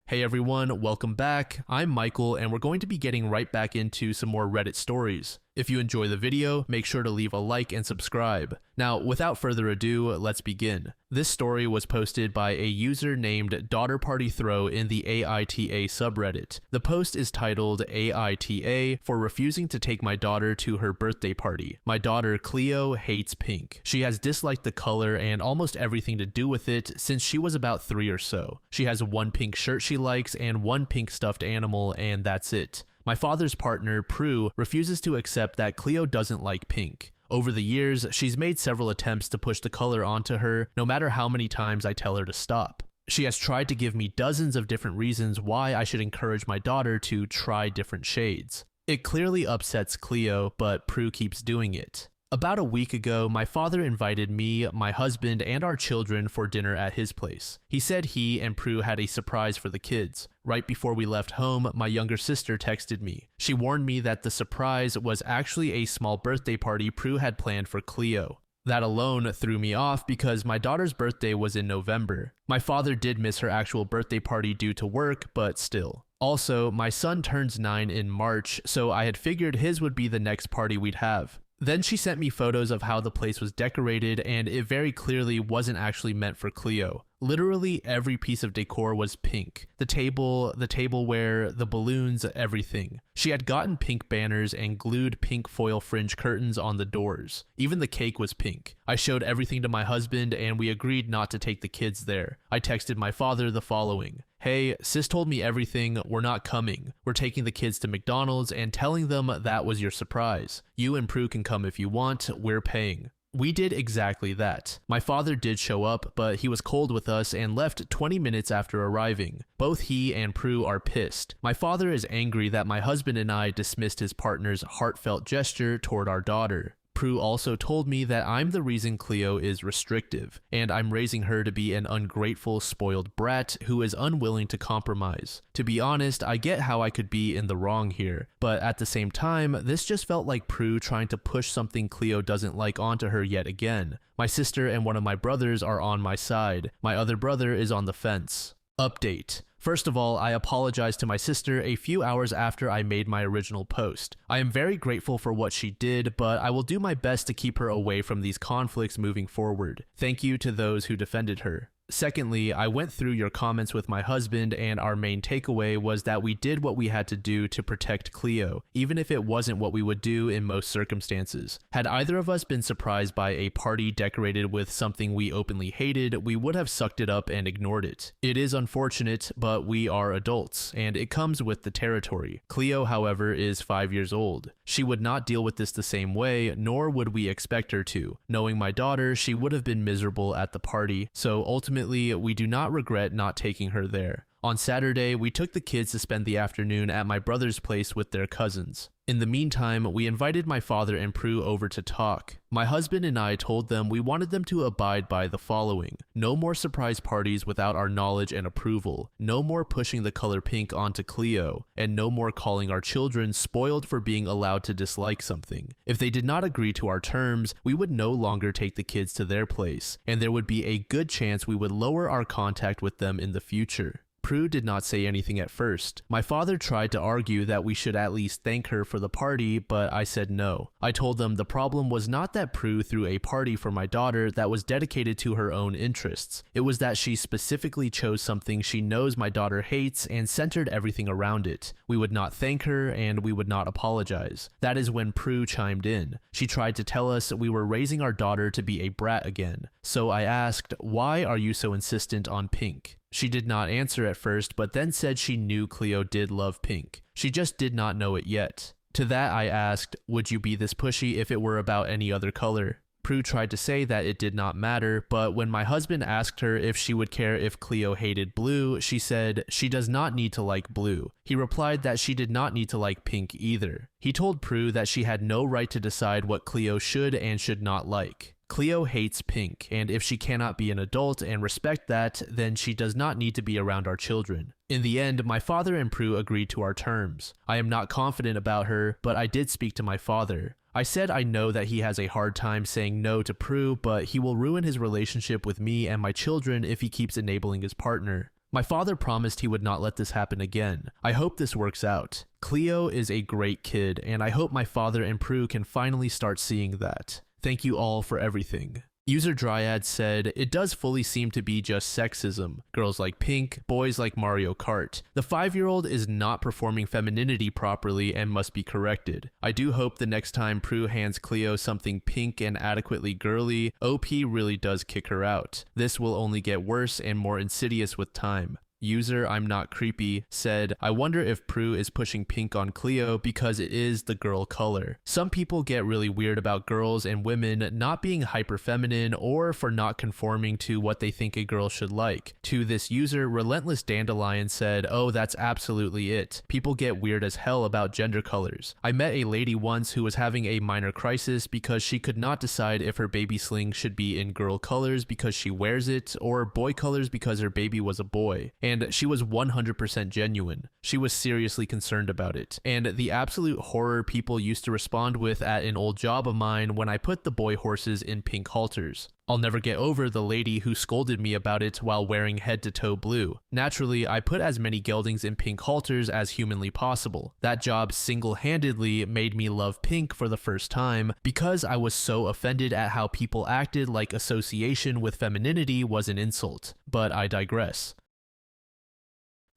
Hey everyone, welcome back. I'm Michael and we're going to be getting right back into some more Reddit stories. If you enjoy the video, make sure to leave a like and subscribe. Now, without further ado, let's begin. This story was posted by a user named DaughterPartyThrow in the AITAH subreddit. The post is titled AITAH for refusing to take my daughter to her birthday party. My daughter Cleo hates pink. She has disliked the color and almost everything to do with it since she was about 3 or so. She has one pink shirt she likes and one pink stuffed animal, and that's it. My father's partner, Prue, refuses to accept that Cleo doesn't like pink. Over the years, she's made several attempts to push the color onto her, no matter how many times I tell her to stop. She has tried to give me dozens of different reasons why I should encourage my daughter to try different shades. It clearly upsets Cleo, but Prue keeps doing it. About a week ago, my father invited me, my husband, and our children for dinner at his place. He said he and Prue had a surprise for the kids. Right before we left home, my younger sister texted me. She warned me that the surprise was actually a small birthday party Prue had planned for Cleo. That alone threw me off because my daughter's birthday was in November. My father did miss her actual birthday party due to work, but still. Also, my son turns 9 in March, so I had figured his would be the next party we'd have. Then she sent me photos of how the place was decorated, and it very clearly wasn't actually meant for Cleo. Literally every piece of decor was pink. The tableware, the balloons, everything. She had gotten pink banners and glued pink foil fringe curtains on the doors. Even the cake was pink. I showed everything to my husband and we agreed not to take the kids there. I texted my father the following. Hey, sis told me everything, we're not coming. We're taking the kids to McDonald's and telling them that was your surprise. You and Prue can come if you want, we're paying. We did exactly that. My father did show up, but he was cold with us and left 20 minutes after arriving. Both he and Prue are pissed. My father is angry that my husband and I dismissed his partner's heartfelt gesture toward our daughter. Prue also told me that I'm the reason Cleo is restrictive, and I'm raising her to be an ungrateful, spoiled brat who is unwilling to compromise. To be honest, I get how I could be in the wrong here, but at the same time, this just felt like Prue trying to push something Cleo doesn't like onto her yet again. My sister and one of my brothers are on my side. My other brother is on the fence. Update. First of all, I apologized to my sister a few hours after I made my original post. I am very grateful for what she did, but I will do my best to keep her away from these conflicts moving forward. Thank you to those who defended her. Secondly, I went through your comments with my husband and our main takeaway was that we did what we had to do to protect Cleo, even if it wasn't what we would do in most circumstances. Had either of us been surprised by a party decorated with something we openly hated, we would have sucked it up and ignored it. It is unfortunate, but we are adults, and it comes with the territory. Cleo, however, is 5 years old. She would not deal with this the same way, nor would we expect her to. Knowing my daughter, she would have been miserable at the party, so ultimately, we do not regret not taking her there. On Saturday, we took the kids to spend the afternoon at my brother's place with their cousins. In the meantime, we invited my father and Prue over to talk. My husband and I told them we wanted them to abide by the following. No more surprise parties without our knowledge and approval. No more pushing the color pink onto Cleo. And no more calling our children spoiled for being allowed to dislike something. If they did not agree to our terms, we would no longer take the kids to their place, and there would be a good chance we would lower our contact with them in the future. Prue did not say anything at first. My father tried to argue that we should at least thank her for the party, but I said no. I told them the problem was not that Prue threw a party for my daughter that was dedicated to her own interests. It was that she specifically chose something she knows my daughter hates and centered everything around it. We would not thank her and we would not apologize. That is when Prue chimed in. She tried to tell us we were raising our daughter to be a brat again. So I asked, why are you so insistent on pink? She did not answer at first, but then said she knew Cleo did love pink. She just did not know it yet. To that I asked, would you be this pushy if it were about any other color? Prue tried to say that it did not matter, but when my husband asked her if she would care if Cleo hated blue, she said she does not need to like blue. He replied that she did not need to like pink either. He told Prue that she had no right to decide what Cleo should and should not like. Cleo hates pink, and if she cannot be an adult and respect that, then she does not need to be around our children. In the end, my father and Prue agreed to our terms. I am not confident about her, but I did speak to my father. I said I know that he has a hard time saying no to Prue, but he will ruin his relationship with me and my children if he keeps enabling his partner. My father promised he would not let this happen again. I hope this works out. Cleo is a great kid, and I hope my father and Prue can finally start seeing that. Thank you all for everything. User Dryad said, it does fully seem to be just sexism. Girls like pink, boys like Mario Kart. The 5-year-old is not performing femininity properly and must be corrected. I do hope the next time Prue hands Cleo something pink and adequately girly, OP really does kick her out. This will only get worse and more insidious with time. User I'm Not Creepy said, I wonder if Prue is pushing pink on Cleo because it is the girl color. Some people get really weird about girls and women not being hyper feminine or for not conforming to what they think a girl should like. To this user, Relentless Dandelion said, oh, that's absolutely it. People get weird as hell about gender colors. I met a lady once who was having a minor crisis because she could not decide if her baby sling should be in girl colors because she wears it or boy colors because her baby was a boy. And she was 100% genuine. She was seriously concerned about it. And the absolute horror people used to respond with at an old job of mine when I put the boy horses in pink halters. I'll never get over the lady who scolded me about it while wearing head-to-toe blue. Naturally, I put as many geldings in pink halters as humanly possible. That job single-handedly made me love pink for the first time because I was so offended at how people acted like association with femininity was an insult. But I digress.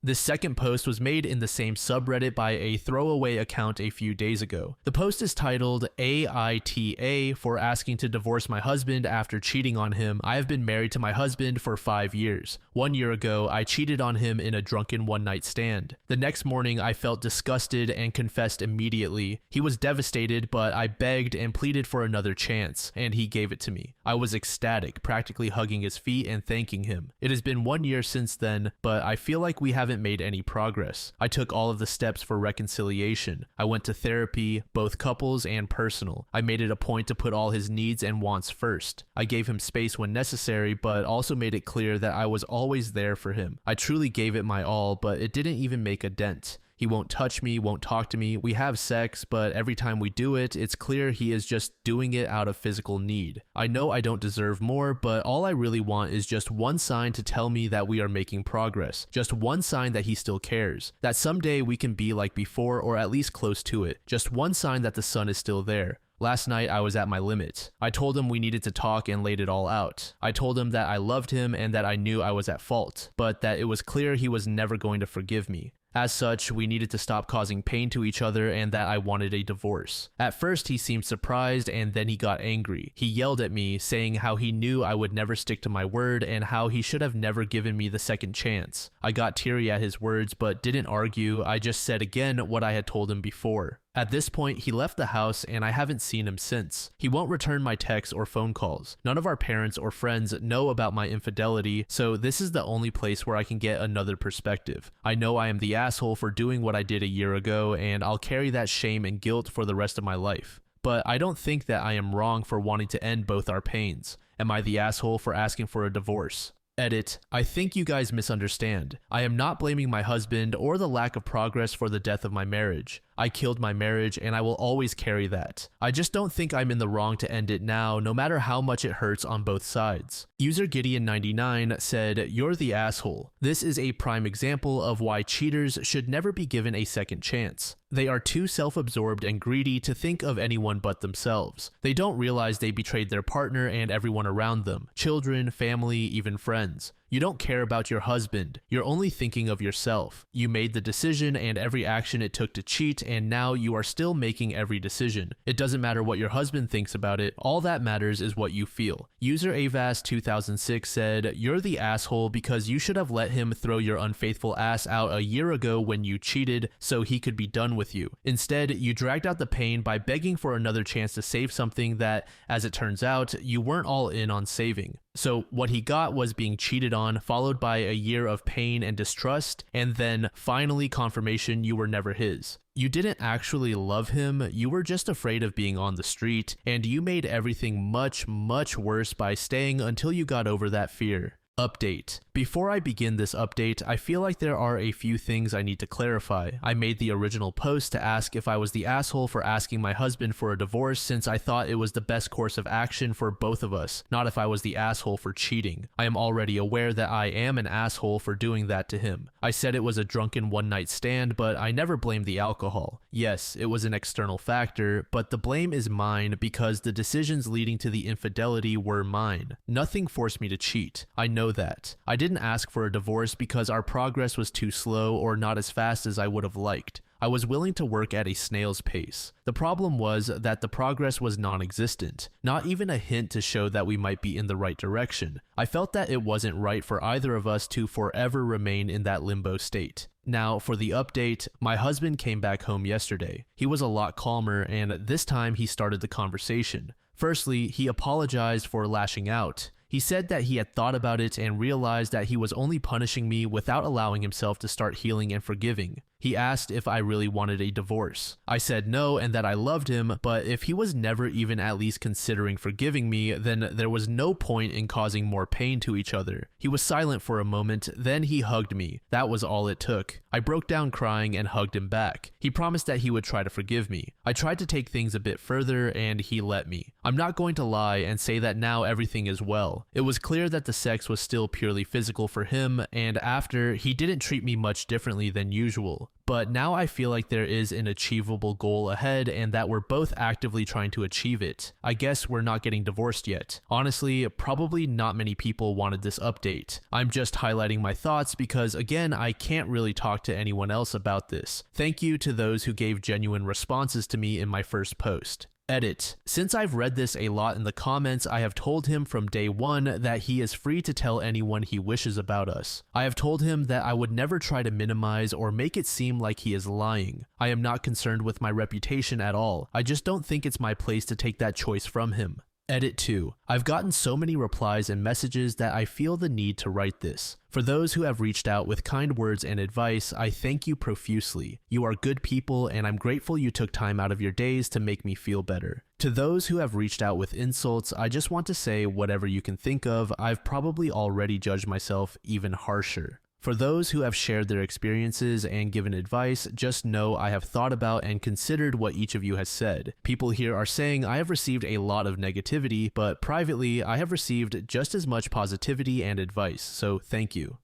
This second post was made in the same subreddit by a throwaway account a few days ago. The post is titled AITAH for asking to divorce my husband after cheating on him. I have been married to my husband for 5 years. 1 year ago, I cheated on him in a drunken one-night stand. The next morning, I felt disgusted and confessed immediately. He was devastated, but I begged and pleaded for another chance, and he gave it to me. I was ecstatic, practically hugging his feet and thanking him. It has been 1 year since then, but I feel like we haven't made any progress. I took all of the steps for reconciliation. I went to therapy, both couples and personal. I made it a point to put all his needs and wants first. I gave him space when necessary, but also made it clear that I was always there for him. I truly gave it my all, but it didn't even make a dent. He won't touch me, won't talk to me. We have sex, but every time we do it, it's clear he is just doing it out of physical need. I know I don't deserve more, but all I really want is just one sign to tell me that we are making progress. Just one sign that he still cares. That someday we can be like before or at least close to it. Just one sign that the sun is still there. Last night, I was at my limit. I told him we needed to talk and laid it all out. I told him that I loved him and that I knew I was at fault, but that it was clear he was never going to forgive me. As such, we needed to stop causing pain to each other and that I wanted a divorce. At first, he seemed surprised and then he got angry. He yelled at me, saying how he knew I would never stick to my word and how he should have never given me the second chance. I got teary at his words but didn't argue. I just said again what I had told him before. At this point, he left the house and I haven't seen him since. He won't return my texts or phone calls. None of our parents or friends know about my infidelity, so this is the only place where I can get another perspective. I know I am the asshole for doing what I did a year ago, and I'll carry that shame and guilt for the rest of my life. But I don't think that I am wrong for wanting to end both our pains. Am I the asshole for asking for a divorce? Edit. I think you guys misunderstand. I am not blaming my husband or the lack of progress for the death of my marriage. I killed my marriage and I will always carry that. I just don't think I'm in the wrong to end it now, no matter how much it hurts on both sides. User Gideon99 said, "You're the asshole. This is a prime example of why cheaters should never be given a second chance. They are too self-absorbed and greedy to think of anyone but themselves. They don't realize they betrayed their partner and everyone around them, children, family, even friends. You don't care about your husband. You're only thinking of yourself. You made the decision and every action it took to cheat, and now you are still making every decision. It doesn't matter what your husband thinks about it. All that matters is what you feel." User Avas2006 said, "You're the asshole because you should have let him throw your unfaithful ass out a year ago when you cheated so he could be done with you. Instead, you dragged out the pain by begging for another chance to save something that, as it turns out, you weren't all in on saving. So what he got was being cheated on, followed by a year of pain and distrust, and then finally confirmation you were never his. You didn't actually love him, you were just afraid of being on the street, and you made everything much, much worse by staying until you got over that fear. Update. Before I begin this update, I feel like there are a few things I need to clarify. I made the original post to ask if I was the asshole for asking my husband for a divorce since I thought it was the best course of action for both of us, not if I was the asshole for cheating. I am already aware that I am an asshole for doing that to him. I said it was a drunken one-night stand, but I never blamed the alcohol. Yes, it was an external factor, but the blame is mine because the decisions leading to the infidelity were mine. Nothing forced me to cheat. I know that. I didn't ask for a divorce because our progress was too slow or not as fast as I would have liked. I was willing to work at a snail's pace. The problem was that the progress was non-existent, not even a hint to show that we might be in the right direction. I felt that it wasn't right for either of us to forever remain in that limbo state. Now, for the update, my husband came back home yesterday. He was a lot calmer, and this time he started the conversation. Firstly, he apologized for lashing out. He said that he had thought about it and realized that he was only punishing me without allowing himself to start healing and forgiving. He asked if I really wanted a divorce. I said no and that I loved him, but if he was never even at least considering forgiving me, then there was no point in causing more pain to each other. He was silent for a moment, then he hugged me. That was all it took. I broke down crying and hugged him back. He promised that he would try to forgive me. I tried to take things a bit further and he let me. I'm not going to lie and say that now everything is well. It was clear that the sex was still purely physical for him, and after, he didn't treat me much differently than usual. But now I feel like there is an achievable goal ahead and that we're both actively trying to achieve it. I guess we're not getting divorced yet. Honestly, probably not many people wanted this update. I'm just highlighting my thoughts because, again, I can't really talk to anyone else about this. Thank you to those who gave genuine responses to me in my first post. Edit. Since I've read this a lot in the comments, I have told him from day one that he is free to tell anyone he wishes about us. I have told him that I would never try to minimize or make it seem like he is lying. I am not concerned with my reputation at all. I just don't think it's my place to take that choice from him. Edit 2. I've gotten so many replies and messages that I feel the need to write this. For those who have reached out with kind words and advice, I thank you profusely. You are good people and I'm grateful you took time out of your days to make me feel better. To those who have reached out with insults, I just want to say whatever you can think of, I've probably already judged myself even harsher. For those who have shared their experiences and given advice, just know I have thought about and considered what each of you has said. People here are saying I have received a lot of negativity, but privately, I have received just as much positivity and advice, so thank you.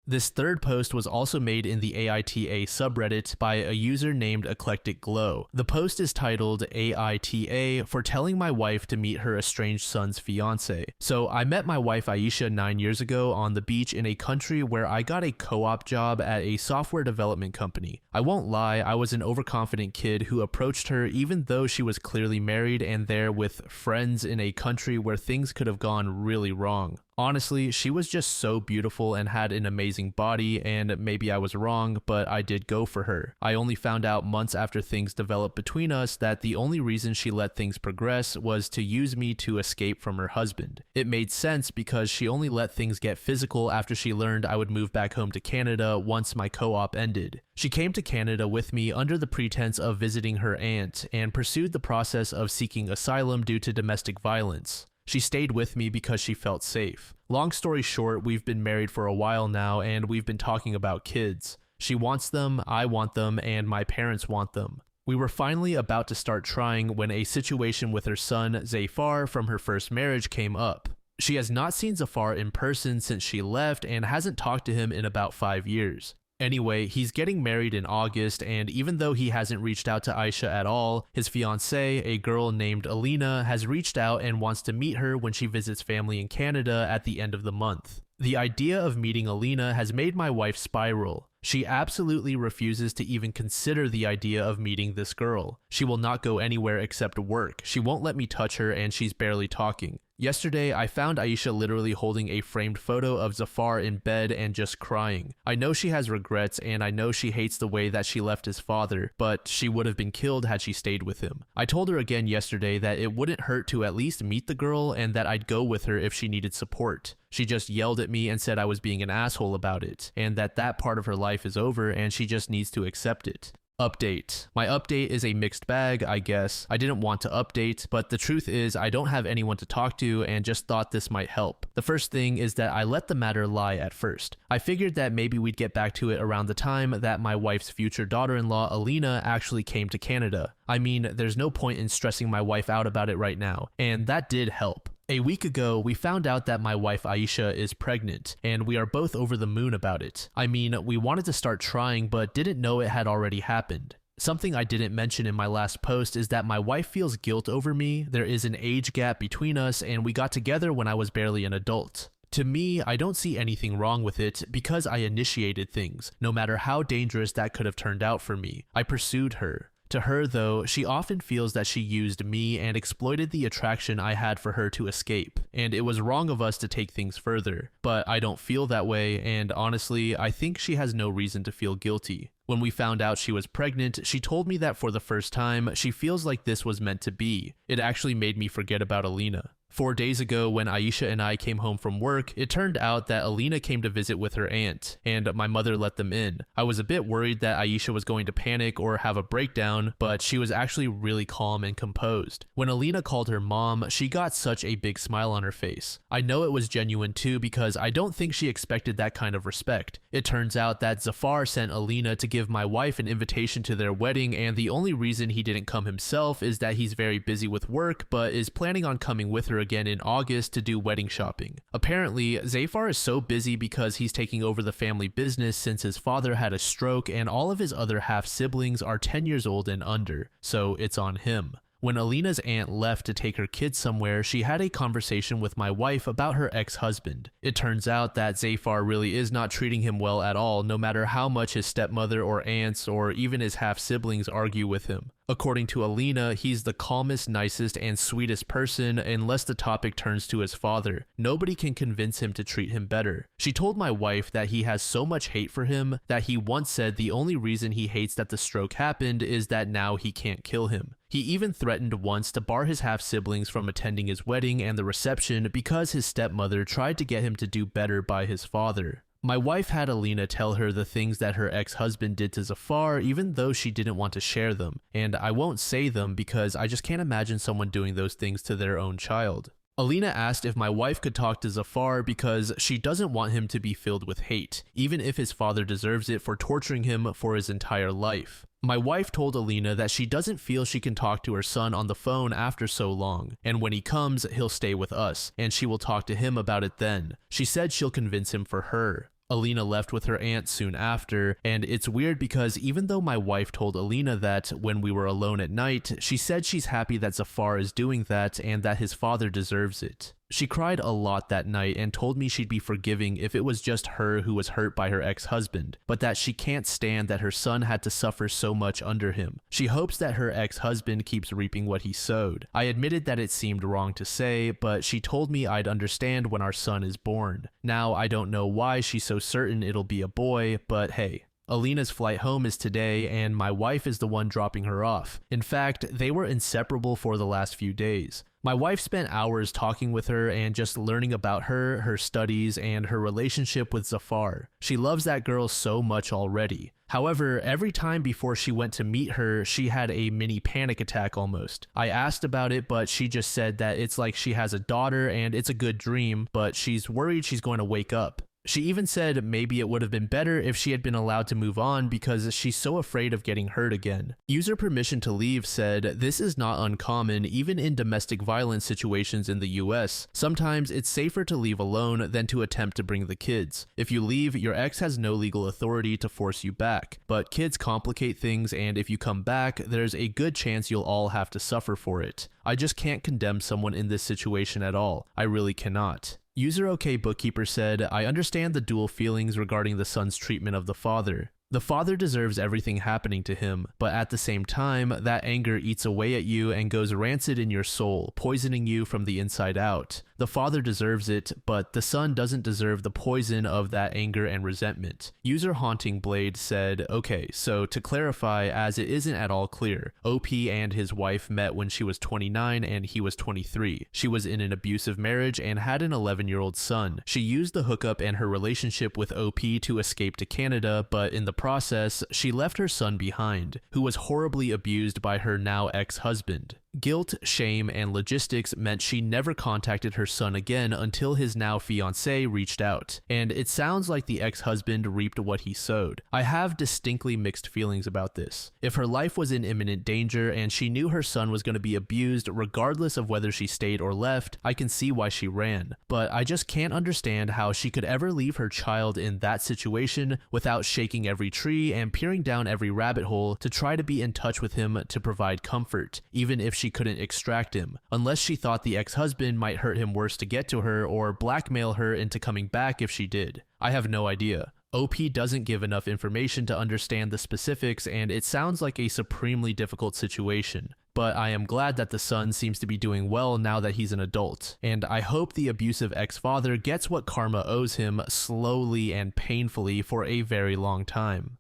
This third post was also made in the AITA subreddit by a user named Eclectic Glow. The post is titled AITA for telling my wife to meet her estranged son's fiance. So I met my wife Aisha 9 years ago on the beach in a country where I got a co-op job at a software development company. I won't lie, I was an overconfident kid who approached her even though she was clearly married and there with friends in a country where things could have gone really wrong. Honestly, she was just so beautiful and had an amazing body, and maybe I was wrong, but I did go for her. I only found out months after things developed between us that the only reason she let things progress was to use me to escape from her husband. It made sense because she only let things get physical after she learned I would move back home to Canada once my co-op ended. She came to Canada with me under the pretense of visiting her aunt and pursued the process of seeking asylum due to domestic violence. She stayed with me because she felt safe. Long story short, we've been married for a while now and we've been talking about kids. She wants them, I want them, and my parents want them. We were finally about to start trying when a situation with her son, Zafar, from her first marriage came up. She has not seen Zafar in person since she left and hasn't talked to him in about 5 years. Anyway, he's getting married in August, and even though he hasn't reached out to Aisha at all, his fiancée, a girl named Alina, has reached out and wants to meet her when she visits family in Canada at the end of the month. The idea of meeting Alina has made my wife spiral. She absolutely refuses to even consider the idea of meeting this girl. She will not go anywhere except work. She won't let me touch her and she's barely talking. Yesterday, I found Aisha literally holding a framed photo of Zafar in bed and just crying. I know she has regrets and I know she hates the way that she left his father, but she would have been killed had she stayed with him. I told her again yesterday that it wouldn't hurt to at least meet the girl and that I'd go with her if she needed support. She just yelled at me and said I was being an asshole about it, and that part of her life is over and she just needs to accept it. Update. My update is a mixed bag, I guess. I didn't want to update, but the truth is I don't have anyone to talk to and just thought this might help. The first thing is that I let the matter lie at first. I figured that maybe we'd get back to it around the time that my wife's future daughter-in-law, Alina, actually came to Canada. I mean, there's no point in stressing my wife out about it right now, and that did help. A week ago, we found out that my wife AITAH is pregnant, and we are both over the moon about it. I mean, we wanted to start trying, but didn't know it had already happened. Something I didn't mention in my last post is that my wife feels guilt over me. There is an age gap between us, and we got together when I was barely an adult. To me, I don't see anything wrong with it because I initiated things, no matter how dangerous that could have turned out for me. I pursued her. To her, though, she often feels that she used me and exploited the attraction I had for her to escape, and it was wrong of us to take things further. But I don't feel that way, and honestly, I think she has no reason to feel guilty. When we found out she was pregnant, she told me that for the first time, she feels like this was meant to be. It actually made me forget about Alina. 4 days ago, when AITAH and I came home from work, it turned out that Alina came to visit with her aunt, and my mother let them in. I was a bit worried that AITAH was going to panic or have a breakdown, but she was actually really calm and composed. When Alina called her mom, she got such a big smile on her face. I know it was genuine too because I don't think she expected that kind of respect. It turns out that Zafar sent Alina to give my wife an invitation to their wedding, and the only reason he didn't come himself is that he's very busy with work, but is planning on coming with her again in August to do wedding shopping. Apparently, Zafar is so busy because he's taking over the family business since his father had a stroke and all of his other half-siblings are 10 years old and under, so it's on him. When Alina's aunt left to take her kids somewhere, she had a conversation with my wife about her ex-husband. It turns out that Zafar really is not treating him well at all, no matter how much his stepmother or aunts or even his half-siblings argue with him. According to Alina, he's the calmest, nicest, and sweetest person unless the topic turns to his father. Nobody can convince him to treat him better. She told my wife that he has so much hate for him that he once said the only reason he hates that the stroke happened is that now he can't kill him. He even threatened once to bar his half-siblings from attending his wedding and the reception because his stepmother tried to get him to do better by his father. My wife had Alina tell her the things that her ex-husband did to Zafar even though she didn't want to share them, and I won't say them because I just can't imagine someone doing those things to their own child. Alina asked if my wife could talk to Zafar because she doesn't want him to be filled with hate, even if his father deserves it for torturing him for his entire life. My wife told Alina that she doesn't feel she can talk to her son on the phone after so long, and when he comes, he'll stay with us, and she will talk to him about it then. She said she'll convince him for her. Alina left with her aunt soon after, and it's weird because even though my wife told Alina that when we were alone at night, she said she's happy that Zafar is doing that and that his father deserves it. She cried a lot that night and told me she'd be forgiving if it was just her who was hurt by her ex-husband, but that she can't stand that her son had to suffer so much under him. She hopes that her ex-husband keeps reaping what he sowed. I admitted that it seemed wrong to say, but she told me I'd understand when our son is born. Now I don't know why she's so certain it'll be a boy, but hey. Alina's flight home is today, and my wife is the one dropping her off. In fact, they were inseparable for the last few days. My wife spent hours talking with her and just learning about her, her studies, and her relationship with Zafar. She loves that girl so much already. However, every time before she went to meet her, she had a mini panic attack almost. I asked about it, but she just said that it's like she has a daughter and it's a good dream, but she's worried she's going to wake up. She even said maybe it would have been better if she had been allowed to move on because she's so afraid of getting hurt again. User permission to leave said, "This is not uncommon even in domestic violence situations in the US. Sometimes it's safer to leave alone than to attempt to bring the kids. If you leave, your ex has no legal authority to force you back. But kids complicate things, and if you come back, there's a good chance you'll all have to suffer for it. I just can't condemn someone in this situation at all. I really cannot." User OK Bookkeeper said, "I understand the dual feelings regarding the son's treatment of the father. The father deserves everything happening to him, but at the same time, that anger eats away at you and goes rancid in your soul, poisoning you from the inside out. The father deserves it, but the son doesn't deserve the poison of that anger and resentment. User Haunting Blade said, okay, so to clarify, as it isn't at all clear, OP and his wife met when she was 29 and he was 23. She was in an abusive marriage and had an 11-year-old son. She used the hookup and her relationship with OP to escape to Canada, but in the process, she left her son behind, who was horribly abused by her now ex-husband. Guilt, shame, and logistics meant she never contacted her son again until his now fiancé reached out, and it sounds like the ex-husband reaped what he sowed. I have distinctly mixed feelings about this. If her life was in imminent danger and she knew her son was going to be abused regardless of whether she stayed or left, I can see why she ran, but I just can't understand how she could ever leave her child in that situation without shaking every tree and peering down every rabbit hole to try to be in touch with him to provide comfort, even if she couldn't extract him, unless she thought the ex-husband might hurt him worse to get to her or blackmail her into coming back if she did. I have no idea. OP doesn't give enough information to understand the specifics, and it sounds like a supremely difficult situation. But I am glad that the son seems to be doing well now that he's an adult, and I hope the abusive ex-father gets what karma owes him slowly and painfully for a very long time.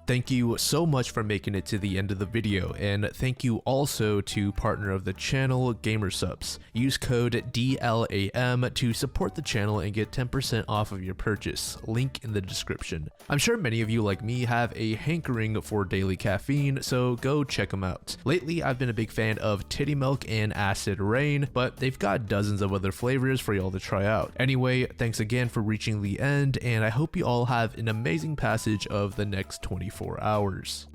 Thank you so much for making it to the end of the video, and thank you also to partner of the channel, Gamersubs. Use code DLAM to support the channel and get 10% off of your purchase, link in the description. I'm sure many of you like me have a hankering for daily caffeine, so go check them out. Lately, I've been a big fan of Titty Milk and Acid Rain, but they've got dozens of other flavors for y'all to try out. Anyway, thanks again for reaching the end, and I hope you all have an amazing passage of the next 24 hours.